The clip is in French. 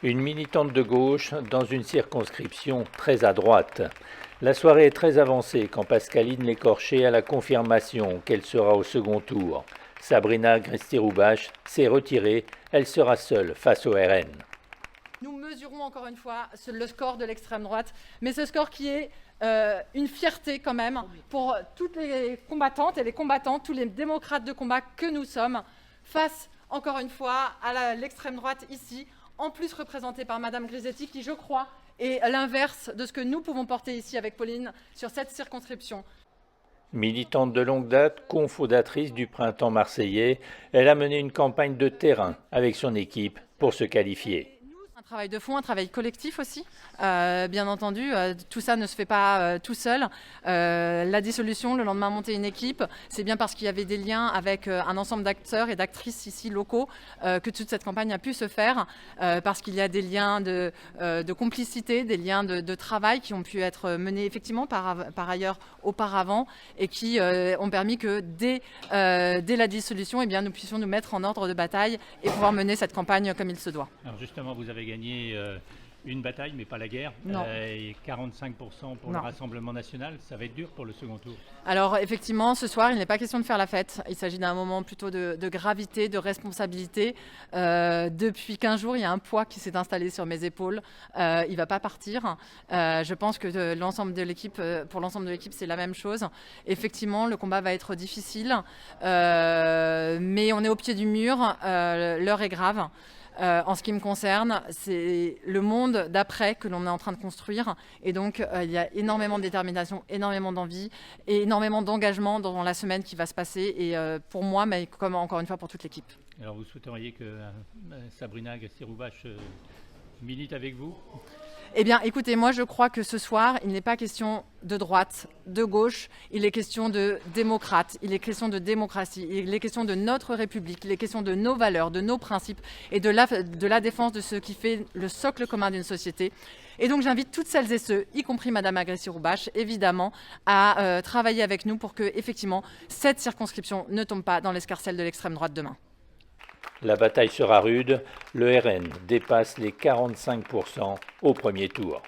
Une militante de gauche dans une circonscription très à droite. La soirée est très avancée quand Pascaline Lécorché a la confirmation qu'elle sera au second tour. Sabrina Agresti-Roubache s'est retirée, elle sera seule face au RN. Nous mesurons encore une fois le score de l'extrême droite, mais ce score qui est une fierté quand même pour toutes les combattantes et les combattants, tous les démocrates de combat que nous sommes, face encore une fois à l'extrême droite ici, en plus représentée par Madame Grisetti, qui je crois est l'inverse de ce que nous pouvons porter ici avec Pauline sur cette circonscription. Militante de longue date, cofondatrice du Printemps marseillais, elle a mené une campagne de terrain avec son équipe pour se qualifier. Un travail de fond, un travail collectif aussi. Bien entendu, tout ça ne se fait pas tout seul. La dissolution, le lendemain monter une équipe, c'est bien parce qu'il y avait des liens avec un ensemble d'acteurs et d'actrices ici locaux que toute cette campagne a pu se faire, parce qu'il y a des liens de complicité, des liens de travail qui ont pu être menés effectivement par ailleurs auparavant et qui ont permis que dès la dissolution, eh bien, nous puissions nous mettre en ordre de bataille et pouvoir mener cette campagne comme il se doit. Alors justement, vous avez gagné une bataille, mais pas la guerre. Et 45% pour le Rassemblement national, ça va être dur pour le second tour. Alors effectivement, ce soir, il n'est pas question de faire la fête. Il s'agit d'un moment plutôt de gravité, de responsabilité. Depuis 15 jours, il y a un poids qui s'est installé sur mes épaules. Il ne va pas partir. Je pense que l'ensemble de l'équipe, pour l'ensemble de l'équipe, c'est la même chose. Effectivement, le combat va être difficile, mais on est au pied du mur. L'heure est grave. En ce qui me concerne, c'est le monde d'après que l'on est en train de construire. Et donc, il y a énormément de détermination, énormément d'envie et énormément d'engagement dans la semaine qui va se passer. Et pour moi, mais comme encore une fois pour toute l'équipe. Alors, vous souhaiteriez que Sabrina Agresti-Roubache milite avec vous ? Eh bien, écoutez, moi, je crois que ce soir, il n'est pas question de droite, de gauche, il est question de démocrate, il est question de démocratie, il est question de notre République, il est question de nos valeurs, de nos principes et de la défense de ce qui fait le socle commun d'une société. Et donc, j'invite toutes celles et ceux, y compris Madame Agresti-Roubache, évidemment, à travailler avec nous pour que, effectivement, cette circonscription ne tombe pas dans l'escarcelle de l'extrême droite demain. La bataille sera rude, le RN dépasse les 45% au premier tour.